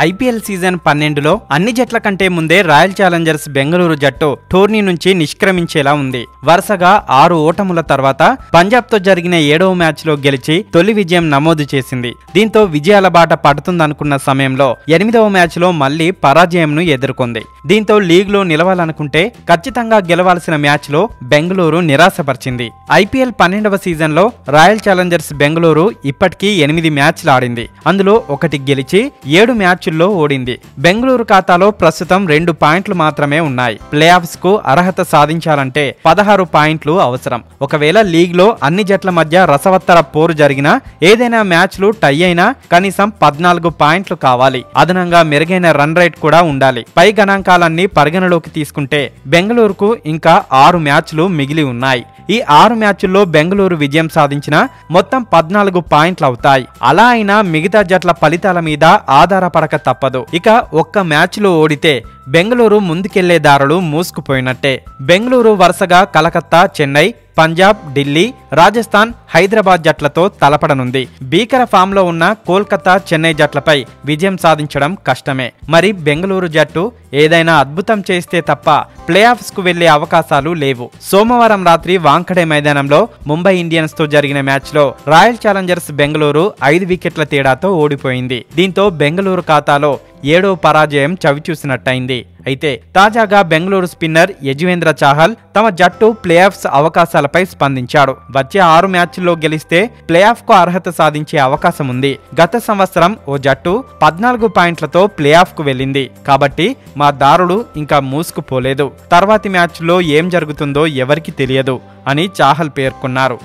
IPL season 12లో అన్ని జట్ల కంటే ముందే రాయల్ ఛాలెంజర్స్ బెంగళూరు జట్టు టోర్నీ నుంచి నిష్క్రమించేలా ఉంది. వరుసగా 6 ఓటముల తర్వాత పంజాబ్తో జరిగిన 7వ మ్యాచ్లో గెలిచి తొలి విజయం నమోదు చేసింది. దీంతో విజయాల బాట పడుతుందనుకున్న సమయంలో 8వ మ్యాచ్లో మళ్లీ పరాజయంను ఎదుర్కొంది. దీంతో లీగ్లో నిలవాలనుకుంటే ఖచ్చితంగా గెలవాల్సిన మ్యాచ్లో బెంగళూరు నిరాశపరిచింది. ఐపీఎల్ 12వ సీజన్లో రాయల్ ఛాలెంజర్స్ బెంగళూరు ఇప్పటికీ 8 మ్యాచ్లు ఆడింది. అందులో 1 గెలిచి 7 మ్యాచ్ల్లో ఓడింది. బెంగళూరు ఖాతాలో ప్రస్తుతం 2 పాయింట్లు మాత్రమే ఉన్నాయి. ప్లే ఆఫ్స్ కు అర్హత సాధించాలంటే 16 పాయింట్లు అవసరం. ఒకవేళ లీగ్ లో అన్ని జట్ల మధ్య రసవత్తర పోరు జరిగినా ఏదైనా మ్యాచ్లు టై అయినా కనీసం 14 పాయింట్లు కావాలి. అదనంగా మెరుగైన రన్ రేట్ కూడా ఉండాలి. పై గణాంకాలన్నీ పరిగణలోకి తీసుకుంటే బెంగళూరుకు ఇంకా 6 మ్యాచ్లు మిగిలి ఉన్నాయి. ఈ 6 మ్యాచ్ల్లో బెంగళూరు విజయం సాధించిన మొత్తం 14 పాయింట్లు అవుతాయి. అలా అయినా మిగతా జట్ల ఫలితాల మీద ఆధారపడక తప్పదు. ఇక ఒక్క మ్యాచ్లో ఓడితే బెంగళూరు ముందుకెళ్లే దారులు మూసుకుపోయినట్టే. బెంగళూరు వరుసగా కలకత్తా, చెన్నై, పంజాబ్, ఢిల్లీ, రాజస్థాన్, హైదరాబాద్ జట్లతో తలపడనుంది. భీకర ఫామ్ లో ఉన్న కోల్కతా, చెన్నై జట్లపై విజయం సాధించడం కష్టమే. మరి బెంగళూరు జట్టు ఏదైనా అద్భుతం చేస్తే తప్ప ప్లే ఆఫ్స్ కు వెళ్లే అవకాశాలు లేవు. సోమవారం రాత్రి వాంఖడే మైదానంలో ముంబై ఇండియన్స్ తో జరిగిన మ్యాచ్ లో రాయల్ ఛాలెంజర్స్ బెంగళూరు 5 వికెట్ల తేడాతో ఓడిపోయింది. దీంతో బెంగళూరు ఖాతాలో 7వ పరాజయం చవిచూసినట్టయింది. అయితే తాజాగా బెంగళూరు స్పిన్నర్ యజువేంద్ర చాహల్ తమ జట్టు ప్లే ఆఫ్స్ అవకాశాలపై స్పందించాడు. వచ్చే 6 మ్యాచ్ల్లో గెలిస్తే ప్లే ఆఫ్ కు అర్హత సాధించే అవకాశం ఉంది. గత సంవత్సరం ఓ జట్టు 14 పాయింట్లతో ప్లే ఆఫ్ కు వెళ్ళింది. కాబట్టి మా దారులు ఇంకా మూసుకుపోలేదు. తర్వాతి మ్యాచ్లో ఏం జరుగుతుందో ఎవరికి తెలియదు అని చాహల్ పేర్కొన్నారు.